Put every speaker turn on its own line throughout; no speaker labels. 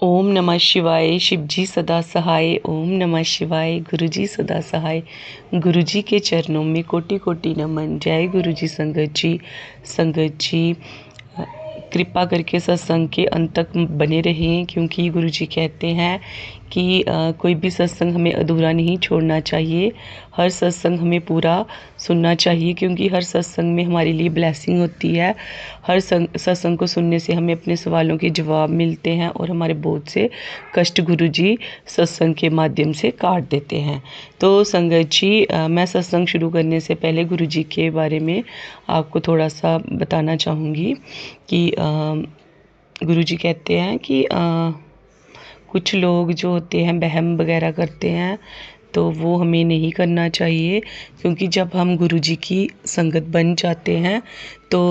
ओम नमः शिवाय। शिव जी सदा सहाय। ओम नमः शिवाय। गुरु जी सदा सहाय। गुरु जी के चरणों में कोटि कोटि नमन। जय गुरु जी। संगत जी कृपा करके सत्संग के अंत तक बने रहें, क्योंकि गुरु जी कहते हैं कि कोई भी सत्संग हमें अधूरा नहीं छोड़ना चाहिए। हर सत्संग हमें पूरा सुनना चाहिए, क्योंकि हर सत्संग में हमारे लिए ब्लेसिंग होती है। हर सत्संग को सुनने से हमें अपने सवालों के जवाब मिलते हैं और हमारे बहुत से कष्ट गुरु जी सत्संग के माध्यम से काट देते हैं। तो संगत जी, मैं सत्संग शुरू करने से पहले गुरु जी के बारे में आपको थोड़ा सा बताना चाहूँगी कि गुरु जी कहते हैं कि कुछ लोग जो होते हैं वहम वगैरह करते हैं, तो वो हमें नहीं करना चाहिए, क्योंकि जब हम गुरु जी की संगत बन जाते हैं तो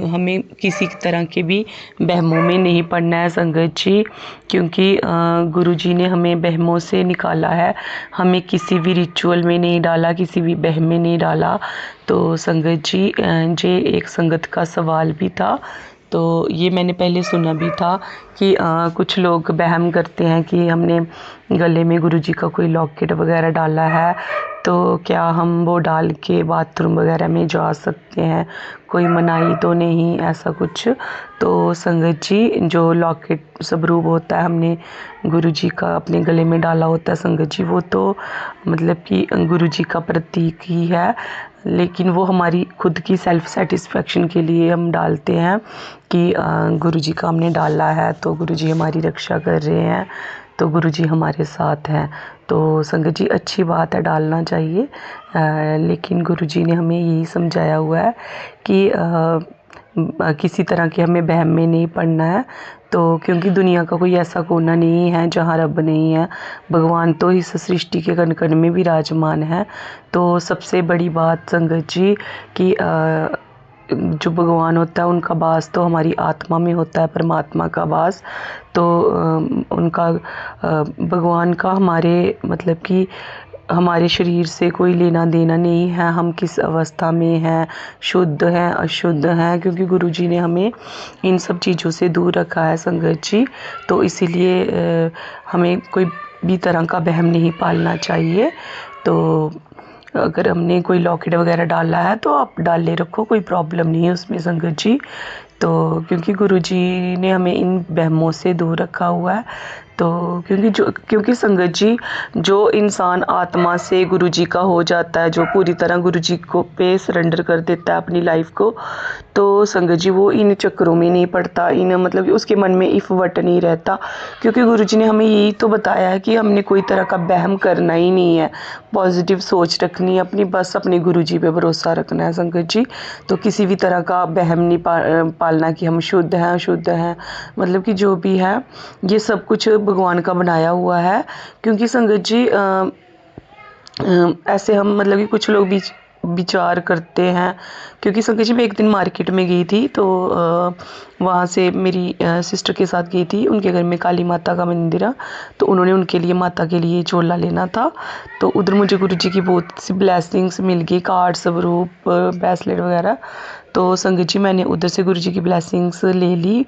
हमें किसी तरह के भी वहमों में नहीं पड़ना है संगत जी, क्योंकि गुरु जी ने हमें वहमों से निकाला है। हमें किसी भी रिचुअल में नहीं डाला, किसी भी वहम में नहीं डाला। तो संगत जी, ये एक संगत का सवाल भी था, तो ये मैंने पहले सुना भी था कि कुछ लोग वहम करते हैं कि हमने गले में गुरुजी का कोई लॉकेट वगैरह डाला है, तो क्या हम वो डाल के बाथरूम वगैरह में जा सकते हैं, कोई मनाही तो नहीं, ऐसा कुछ। तो संगत जी, जो लॉकेट स्वरूप होता है हमने गुरुजी का अपने गले में डाला होता है संगत जी, वो तो मतलब कि गुरुजी का प्रतीक ही है, लेकिन वो हमारी खुद की सेल्फ सेटिस्फेक्शन के लिए हम डालते हैं कि गुरुजी का हमने डाला है तो गुरुजी हमारी रक्षा कर रहे हैं, तो गुरुजी हमारे साथ हैं। तो संगत जी, अच्छी बात है, डालना चाहिए, लेकिन गुरुजी ने हमें यही समझाया हुआ है कि किसी तरह के हमें वहम में नहीं पड़ना है। तो क्योंकि दुनिया का कोई ऐसा कोना नहीं है जहाँ रब नहीं है, भगवान तो इस सृष्टि के कण कण में विराजमान है। तो सबसे बड़ी बात संगत जी कि जो भगवान होता है उनका वास तो हमारी आत्मा में होता है, परमात्मा का वास। तो उनका भगवान का हमारे मतलब कि हमारे शरीर से कोई लेना देना नहीं है, हम किस अवस्था में हैं, शुद्ध हैं अशुद्ध हैं, क्योंकि गुरु जी ने हमें इन सब चीज़ों से दूर रखा है संगत जी। तो इसीलिए हमें कोई भी तरह का वहम नहीं पालना चाहिए। तो अगर हमने कोई लॉकेट वगैरह डाला है तो आप डाले रखो, कोई प्रॉब्लम नहीं है उसमें संगत जी। तो क्योंकि गुरु जी ने हमें इन वहमों से दूर रखा हुआ है। तो क्योंकि संगत जी, जो इंसान आत्मा से गुरु जी का हो जाता है, जो पूरी तरह गुरु जी को पे सरेंडर कर देता है अपनी लाइफ को, तो संगत जी वो इन चक्करों में नहीं पड़ता, इन मतलब कि उसके मन में इफ वट नहीं रहता, क्योंकि गुरु जी ने हमें यही तो बताया है कि हमने कोई तरह का वहम करना ही नहीं है, पॉजिटिव सोच रखनी है अपनी, बस अपने गुरु जी पे भरोसा रखना है संगत जी। तो किसी भी तरह का वहम नहीं पालना कि हम शुद्ध हैं अशुद्ध हैं, मतलब कि जो भी है ये सब कुछ भगवान का बनाया हुआ है। क्योंकि संगत जी ऐसे हम मतलब कि कुछ लोग भी विचार करते हैं, क्योंकि संगत जी मैं एक दिन मार्केट में गई थी, तो वहाँ से मेरी सिस्टर के साथ गई थी, उनके घर में काली माता का मंदिर है, तो उन्होंने उनके लिए माता के लिए चोला लेना था। तो उधर मुझे गुरु जी की बहुत सी ब्लेसिंग्स मिल गई, कार्ड स्वरूप ब्रेसलेट वगैरह। तो संगत जी मैंने उधर से गुरु जी की ब्लेसिंग्स ले ली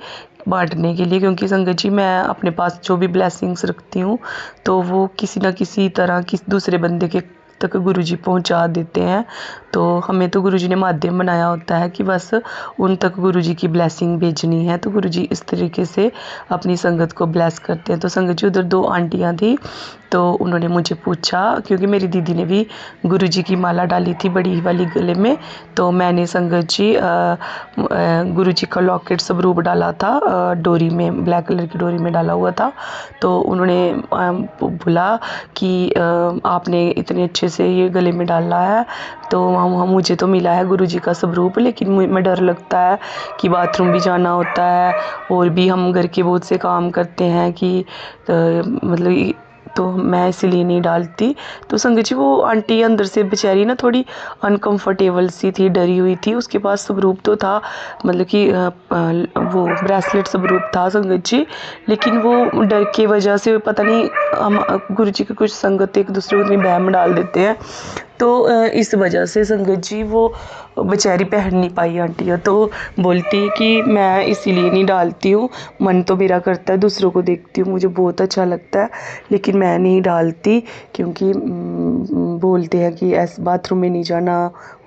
बांटने के लिए, क्योंकि संगत जी मैं अपने पास जो भी ब्लेसिंग्स रखती हूँ तो वो किसी ना किसी तरह किसी दूसरे बंदे के तक गुरु जी पहुँचा देते हैं। तो हमें तो गुरु जी ने माध्यम बनाया होता है कि बस उन तक गुरु जी की ब्लेसिंग भेजनी है, तो गुरु जी इस तरीके से अपनी संगत को ब्लेस करते हैं। तो संगत जी उधर दो आंटियाँ थी, तो उन्होंने मुझे पूछा, क्योंकि मेरी दीदी ने भी गुरु जी की माला डाली थी बड़ी वाली गले में, तो मैंने संगत जी गुरु जी का लॉकेट स्वरूप डाला था, डोरी में ब्लैक कलर की डोरी में डाला हुआ था। तो उन्होंने बोला कि आपने इतने अच्छे से ये गले में डाला है, तो मुझे तो मिला है गुरु जी का स्वरूप, लेकिन मैं डर लगता है कि बाथरूम भी जाना होता है और भी हम घर के बहुत से काम करते हैं कि मतलब तो मैं इसीलिए नहीं डालती। तो संगत जी वो आंटी अंदर से बेचारी ना थोड़ी अनकंफर्टेबल सी थी, डरी हुई थी, उसके पास स्वरूप तो था, मतलब कि वो ब्रेसलेट स्वरूप था संगत जी, लेकिन वो डर की वजह से पता नहीं हम गुरु जी की कुछ संगत एक दूसरे को इतनी बहम डाल देते हैं, तो इस वजह से संगत जी वो बेचारी पहन नहीं पाई आंटियाँ, तो बोलती कि मैं इसीलिए नहीं डालती हूँ, मन तो मेरा करता है दूसरों को देखती हूँ मुझे बहुत अच्छा लगता है, लेकिन मैं नहीं डालती क्योंकि बोलते हैं कि ऐसे बाथरूम में नहीं जाना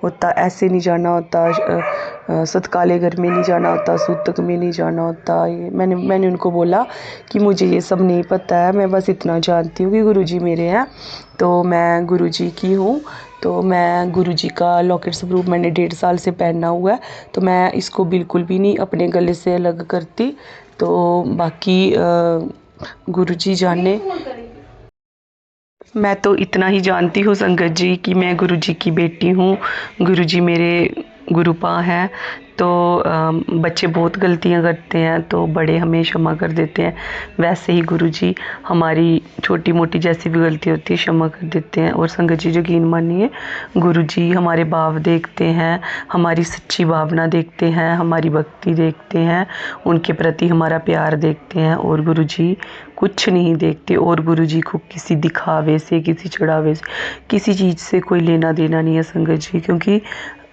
होता, ऐसे नहीं जाना होता, सतकाले घर में नहीं जाना होता, सूतक में नहीं जाना होता। ये मैंने उनको बोला कि मुझे ये सब नहीं पता है, मैं बस इतना जानती हूँ कि गुरुजी मेरे हैं, तो मैं गुरुजी की हूँ, तो मैं गुरुजी का लॉकेट स्वरूप मैंने 1.5 साल से पहना हुआ है, तो मैं इसको बिल्कुल भी नहीं अपने गले से अलग करती। तो बाकी गुरुजी जाने, मैं तो इतना ही जानती हूँ संगत जी कि मैं गुरुजी की बेटी हूँ, गुरुजी मेरे गुरुपा हैं। तो बच्चे बहुत गलतियाँ करते हैं तो बड़े हमें क्षमा कर देते हैं, वैसे ही गुरुजी हमारी छोटी मोटी जैसी भी गलती होती है क्षमा कर देते हैं। और संगत जी यकीन मानिए गुरुजी हमारे भाव देखते हैं, हमारी सच्ची भावना देखते हैं, हमारी भक्ति देखते हैं, उनके प्रति हमारा प्यार देखते हैं, और गुरुजी कुछ नहीं देखते। और गुरुजी को किसी दिखावे से, किसी चढ़ावे से, किसी चीज़ से कोई लेना देना नहीं है संगत जी, क्योंकि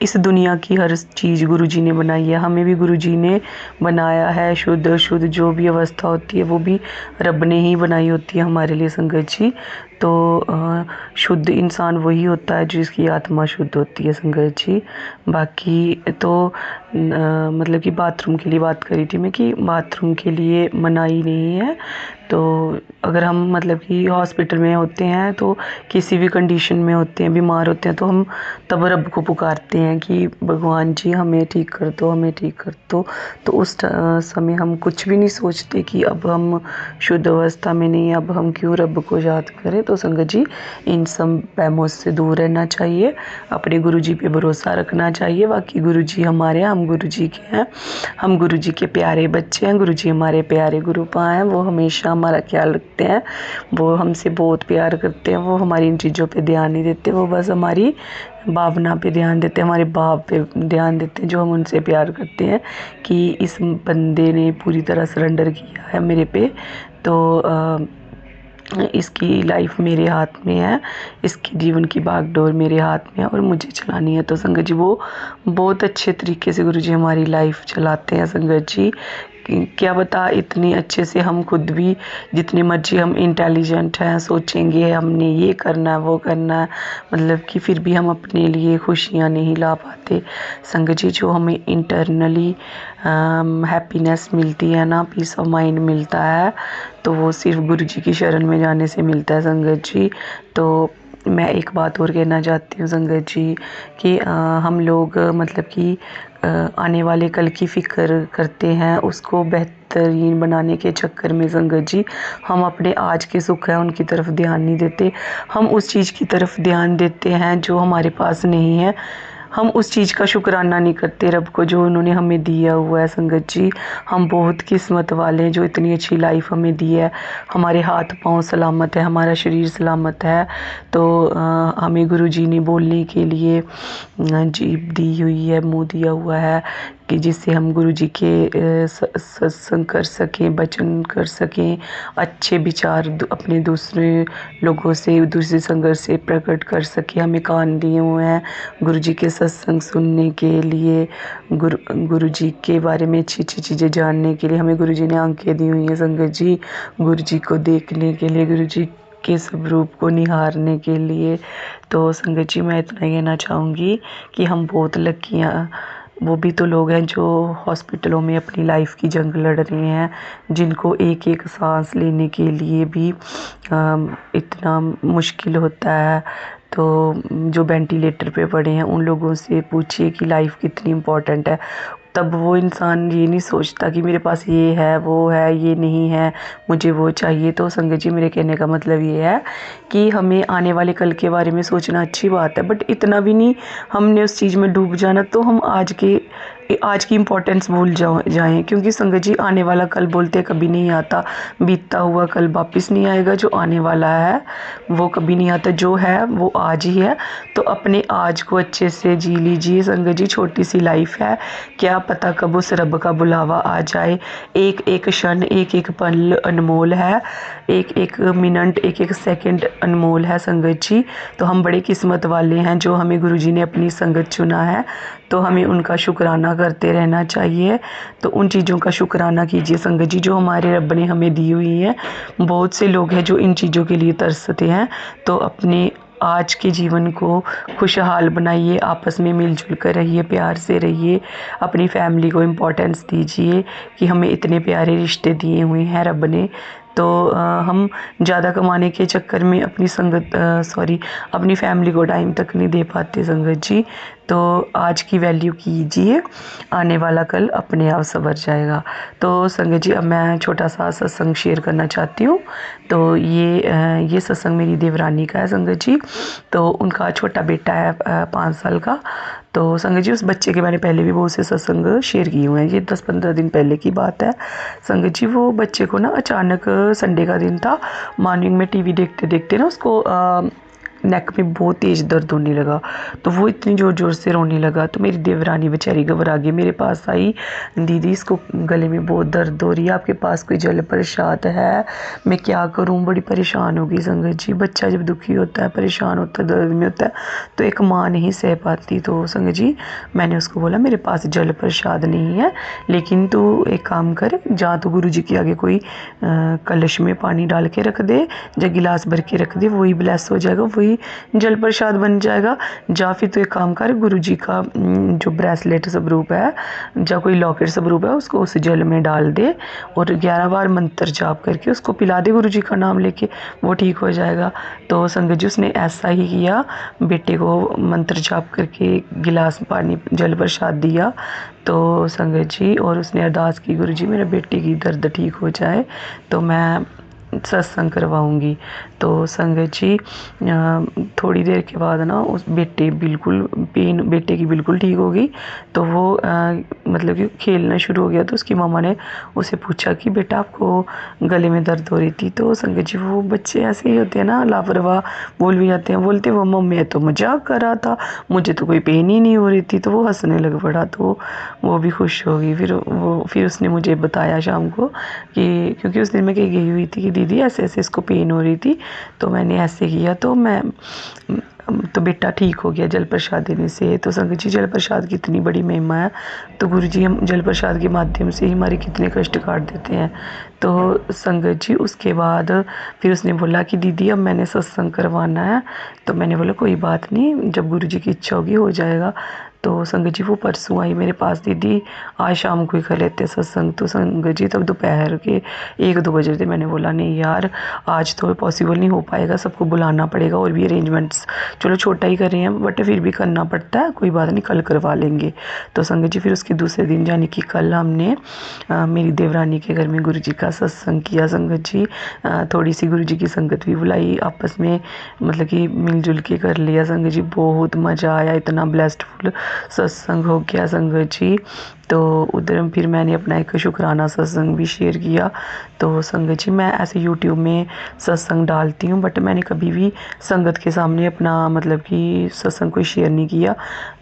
इस दुनिया की हर चीज़ गुरुजी ने बनाई है, हमें भी गुरुजी ने बनाया है। शुद्ध अशुद्ध जो भी अवस्था होती है वो भी रब ने ही बनाई होती है हमारे लिए संगत जी। तो शुद्ध इंसान वही होता है जिसकी आत्मा शुद्ध होती है संगत जी। बाकी तो मतलब कि बाथरूम के लिए बात करी थी मैं कि बाथरूम के लिए मनाही नहीं है। तो अगर हम मतलब कि हॉस्पिटल में होते हैं तो किसी भी कंडीशन में होते हैं, बीमार होते हैं, तो हम तब रब को पुकारते हैं कि भगवान जी हमें ठीक कर दो, हमें ठीक कर दो। तो उस समय हम कुछ भी नहीं सोचते कि अब हम शुद्ध अवस्था में नहीं, अब हम क्यों रब को याद करें। तो संगत जी इन सब वहमों से दूर रहना चाहिए, अपने गुरुजी पे भरोसा रखना चाहिए। बाकी गुरुजी हमारे, हम गुरुजी के हैं, हम गुरुजी के प्यारे बच्चे हैं, गुरुजी हमारे प्यारे गुरुपा हैं, वो हमेशा हमारा ख्याल रखते हैं, वो हमसे बहुत प्यार करते हैं, वो हमारी इन चीज़ों पे ध्यान नहीं देते, वो बस हमारी भावना पे ध्यान देते हैं, हमारे भाव पे ध्यान देते हैं जो हम उनसे प्यार करते हैं कि इस बंदे ने पूरी तरह सरेंडर किया है मेरे पे, तो इसकी लाइफ मेरे हाथ में है, इसकी जीवन की बागडोर मेरे हाथ में है और मुझे चलानी है। तो संगत जी वो बहुत अच्छे तरीके से गुरुजी हमारी लाइफ चलाते हैं संगत जी। क्या बता इतनी अच्छे से हम खुद भी जितनी मर्जी हम इंटेलिजेंट हैं, सोचेंगे हमने ये करना है वो करना है, मतलब कि फिर भी हम अपने लिए खुशियाँ नहीं ला पाते संगत जी। जो हमें इंटरनली हैप्पीनेस मिलती है ना, पीस ऑफ माइंड मिलता है, तो वो सिर्फ गुरुजी की शरण में जाने से मिलता है संगत जी। तो मैं एक बात और कहना चाहती हूँ संगत जी कि हम लोग मतलब कि आने वाले कल की फ़िक्र करते हैं, उसको बेहतरीन बनाने के चक्कर में संगत जी हम अपने आज के सुख हैं उनकी तरफ ध्यान नहीं देते, हम उस चीज़ की तरफ ध्यान देते हैं जो हमारे पास नहीं है, हम उस चीज़ का शुक्राना नहीं करते रब को जो उन्होंने हमें दिया हुआ है संगत जी। हम बहुत किस्मत वाले हैं जो इतनी अच्छी लाइफ हमें दी है, हमारे हाथ पाँव सलामत है, हमारा शरीर सलामत है। तो हमें गुरुजी ने बोलने के लिए जीभ दी हुई है, मुँह दिया हुआ है कि जिससे हम गुरुजी के सत्संग कर सकें, वचन कर सकें, अच्छे विचार अपने दूसरे लोगों से, दूसरे संगत से प्रकट कर सकें। हमें कान दिए हुए हैं गुरुजी के सत्संग सुनने के लिए, गुरुजी के बारे में अच्छी अच्छी चीज़ें जानने के लिए। हमें गुरुजी ने आंखें दी हुई हैं संगत जी, गुरुजी को देखने के लिए, गुरुजी के स्वरूप को निहारने के लिए। तो संगत जी मैं इतना ही कहना चाहूँगी कि हम बहुत लकीयाँ, वो भी तो लोग हैं जो हॉस्पिटलों में अपनी लाइफ की जंग लड़ रहे हैं, जिनको एक एक सांस लेने के लिए भी इतना मुश्किल होता है। तो जो वेंटिलेटर पे पड़े हैं उन लोगों से पूछिए कि लाइफ कितनी इम्पोर्टेंट है, तब वो इंसान ये नहीं सोचता कि मेरे पास ये है, वो है, ये नहीं है, मुझे वो चाहिए। तो संगत जी मेरे कहने का मतलब ये है कि हमें आने वाले कल के बारे में सोचना अच्छी बात है, बट इतना भी नहीं हमने उस चीज़ में डूब जाना। तो हम आज के आज की इम्पोर्टेंस भूल जाएं, क्योंकि संगत जी आने वाला कल बोलते कभी नहीं आता, बीतता हुआ कल वापस नहीं आएगा, जो आने वाला है वो कभी नहीं आता, जो है वो आज ही है। तो अपने आज को अच्छे से जी लीजिए संगत जी, छोटी सी लाइफ है, क्या पता कब उस रब का बुलावा आ जाए। एक एक क्षण, एक एक पल अनमोल है, एक एक मिनट, एक एक सेकंड अनमोल है संगत जी। तो हम बड़े किस्मत वाले हैं जो हमें गुरुजी ने अपनी संगत चुना है, तो हमें उनका शुक्राना करते रहना चाहिए। तो उन चीज़ों का शुक्राना कीजिए संगत जी जो हमारे रब ने हमें दी हुई हैं। बहुत से लोग हैं जो इन चीज़ों के लिए तरसते हैं। तो अपने आज के जीवन को खुशहाल बनाइए, आपस में मिलजुल कर रहिए, प्यार से रहिए, अपनी फैमिली को इम्पोर्टेंस दीजिए कि हमें इतने प्यारे रिश्ते दिए हुए हैं रब ने। तो हम ज़्यादा कमाने के चक्कर में अपनी फैमिली को टाइम तक नहीं दे पाते संगत जी। तो आज की वैल्यू कीजिए, आने वाला कल अपने आप संवर जाएगा। तो संगत जी अब मैं छोटा सा सत्संग शेयर करना चाहती हूँ। तो ये सत्संग मेरी देवरानी का है संगत जी। तो उनका छोटा बेटा है 5 साल का। तो संगत जी उस बच्चे के मैंने पहले भी बहुत से सत्संग शेयर किए हुए हैं, ये 10-15 दिन पहले की बात है संगत जी। वो बच्चे को ना अचानक संडे का दिन था, मॉर्निंग में टीवी देखते देखते ना उसको नेक में बहुत तेज़ दर्द होने लगा। तो वो इतनी ज़ोर ज़ोर से रोने लगा। तो मेरी देवरानी बेचारी घबरा गई, मेरे पास आई, दीदी इसको गले में बहुत दर्द हो रही है, आपके पास कोई जल प्रसाद है, मैं क्या करूं। बड़ी परेशान हो गई संगत जी। बच्चा जब दुखी होता है, परेशान होता है, दर्द में होता है, तो एक माँ नहीं सह पाती। तो संगत जी मैंने उसको बोला मेरे पास जल प्रसाद नहीं है, लेकिन तू एक काम कर, जा तो गुरु जी के आगे कोई कलश में पानी डाल के रख दे, या गिलास भर के रख दे, वही ब्लेस हो जाएगा, वही जल प्रसाद बन जाएगा। जा फिर तो एक काम कर, गुरु जी का जो ब्रेसलेट स्वरूप है या कोई लॉकेट स्वरूप है उसको उस जल में डाल दे और 11 बार मंत्र जाप करके उसको पिला दे गुरु जी का नाम लेके, वो ठीक हो जाएगा। तो संगत जी उसने ऐसा ही किया, बेटे को मंत्र जाप करके गिलास पानी जल प्रसाद दिया। तो संगत जी और उसने अरदास की गुरु जी मेरे बेटे की दर्द ठीक हो जाए तो मैं सत्संग करवाऊंगी। तो संगत जी थोड़ी देर के बाद ना उस बेटे की बिल्कुल ठीक हो गई। तो वो मतलब कि खेलना शुरू हो गया। तो उसकी मामा ने उसे पूछा कि बेटा आपको गले में दर्द हो रही थी। तो संगत जी वो बच्चे ऐसे ही होते हैं ना, लापरवाह, बोल भी जाते हैं, बोलते वो मम्मी मैं तो मजाक कर रहा था, मुझे तो कोई पेन ही नहीं हो रही थी। तो वो हंसने लग पड़ा। तो वो भी खुश हो गई। फिर उसने मुझे बताया शाम को कि क्योंकि उस दिन मैं कहीं गई हुई थी कि दीदी ऐसे ऐसे इसको पेन हो रही थी, तो मैंने ऐसे किया तो बेटा ठीक हो गया जल प्रसाद देने से। तो संगत जी जल प्रसाद की इतनी बड़ी महिमा है। तो गुरु जी हम जल प्रसाद के माध्यम से ही हमारे कितने कष्ट काट देते हैं। तो संगत जी उसके बाद फिर उसने बोला कि दीदी अब मैंने सत्संग करवाना है। तो मैंने बोला कोई बात नहीं, जब गुरु जी की इच्छा होगी हो जाएगा। तो संगत जी वो परसों आई मेरे पास, दीदी आज शाम को ही कर लेते सत्संग। तो संगत जी तब दोपहर के 1-2 बजे थे। मैंने बोला नहीं यार आज तो पॉसिबल नहीं हो पाएगा, सबको बुलाना पड़ेगा और भी अरेंजमेंट्स, चलो छोटा ही कर रहे हैं बट फिर भी करना पड़ता है, कोई बात नहीं कल करवा लेंगे। तो संगत जी फिर उसके दूसरे दिन यानी कि कल हमने मेरी देवरानी के घर में गुरु जी का सत्संग किया संगत जी। थोड़ी सी गुरु जी की संगत भी बुलाई, आपस में मतलब कि मिलजुल के कर लिया संगत जी। बहुत मज़ा आया, इतना ब्लेस्डफुल सत्संग हो गया संगत जी। तो उधर फिर मैंने अपना एक शुक्राना सत्संग भी शेयर किया। तो संगत जी मैं ऐसे यूट्यूब में सत्संग डालती हूँ बट मैंने कभी भी संगत के सामने अपना मतलब कि सत्संग कोई शेयर नहीं किया।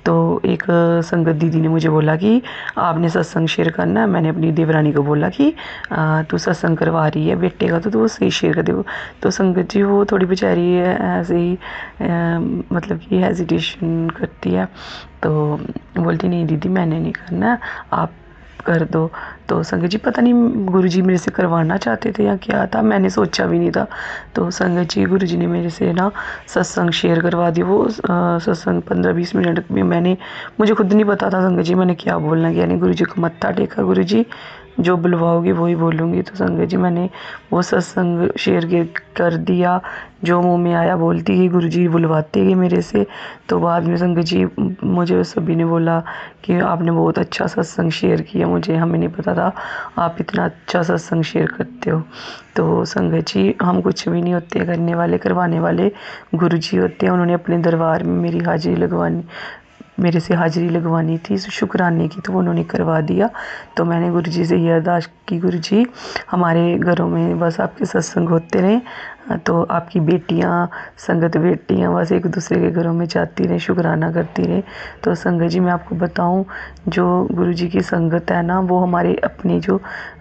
तो एक संगत दीदी ने मुझे बोला कि आपने सत्संग शेयर करना है। मैंने अपनी देवरानी को बोला कि तू सत्संग करवा रही है बेटे का तो वो सही शेयर कर दे। तो संगत जी वो थोड़ी बेचारी ऐसे ही मतलब कि हेजिटेशन करती है। तो बोलती नहीं दीदी मैंने नहीं करना, आप कर दो। तो संगत जी पता नहीं गुरुजी मेरे से करवाना चाहते थे या क्या था, मैंने सोचा भी नहीं था। तो संगत जी गुरुजी ने मेरे से ना सत्संग शेयर करवा दिया। वो सत्संग 15-20 मिनट में मुझे खुद नहीं पता था संगत जी मैंने क्या बोलना, यानी गुरुजी को मत्था टेका, गुरुजी जो बुलवाओगे वही बोलूँगी। तो संगत जी मैंने वो सत्संग शेयर कर दिया, जो मुंह में आया बोलती गई, गुरुजी बुलवाते गए मेरे से। तो बाद में संगत जी मुझे सभी ने बोला कि आपने बहुत अच्छा सत्संग शेयर किया, हमें नहीं पता था आप इतना अच्छा सत्संग शेयर करते हो। तो संगत जी हम कुछ भी नहीं होते, करने वाले करवाने वाले गुरुजी होते हैं। उन्होंने अपने दरबार में मेरी हाजिरी मेरे से हाज़िरी लगवानी थी शुक्राने की, तो वो उन्होंने करवा दिया। तो मैंने गुरुजी से ये अरदास की, गुरुजी हमारे घरों में बस आपके सत्संग होते रहें, तो आपकी बेटियां, संगत बेटियां बस एक दूसरे के घरों में जाती रहें, शुक्राना करती रहें। तो संगत जी मैं आपको बताऊं, जो गुरुजी की संगत है ना, वो हमारे अपने जो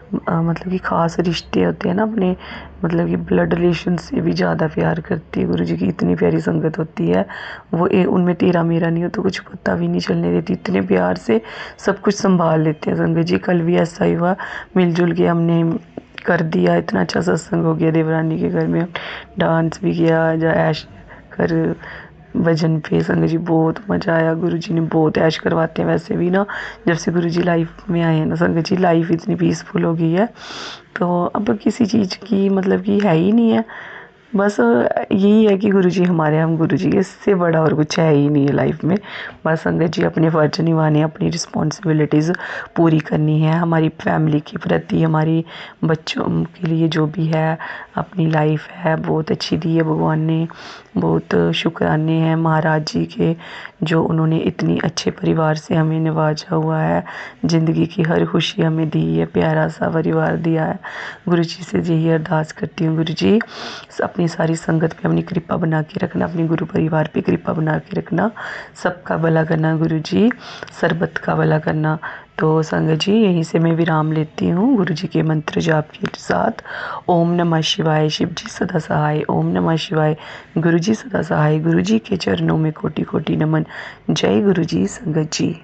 मतलब कि ख़ास रिश्ते होते हैं ना अपने, मतलब कि ब्लड रिलेशन से भी ज़्यादा प्यार करती है। गुरुजी की इतनी प्यारी संगत होती है, वो उनमें तेरा मेरा नहीं हो तो कुछ पता भी नहीं चलने देती, इतने प्यार से सब कुछ संभाल लेते हैं संगत जी। कल भी ऐसा ही हुआ, मिलजुल के हमने कर दिया, इतना अच्छा सत्संग हो गया देवरानी के घर में, डांस भी किया, जा ऐश कर भजन पे संगत जी, बहुत मज़ा आया। गुरुजी ने बहुत ऐश करवाते हैं वैसे भी ना, जब से गुरुजी लाइफ में आए हैं ना संगत जी, लाइफ इतनी पीसफुल हो गई है। तो अब किसी चीज़ की मतलब कि है ही नहीं है, बस यही है कि गुरुजी हमारे, हम गुरुजी के, इससे बड़ा और कुछ है ही नहीं है लाइफ में। बस संगत जी अपने फ़र्ज निभाने, अपनी रिस्पॉन्सिबिलिटीज़ पूरी करनी है, हमारी फैमिली के प्रति, हमारी बच्चों के लिए जो भी है, अपनी लाइफ है बहुत अच्छी दी है भगवान ने। बहुत शुक्राने हैं महाराज जी के, जो उन्होंने इतनी अच्छे परिवार से हमें नवाजा हुआ है, ज़िंदगी की हर खुशी हमें दी है, प्यारा सा परिवार दिया है। गुरुजी से यही अरदास करती हूँ, गुरुजी अपनी सारी संगत पे अपनी कृपा बना के रखना, अपने गुरु परिवार पे कृपा बना के रखना, सबका भला करना गुरुजी, सरबत का भला करना। तो संगत जी यहीं से मैं विराम लेती हूँ गुरुजी के मंत्र जाप के साथ। ओम नमः शिवाय, शिव जी सदा सहाय। ओम नमः शिवाय, गुरुजी सदा सहाय। गुरुजी के चरणों में कोटि कोटि नमन। जय गुरुजी संगत जी।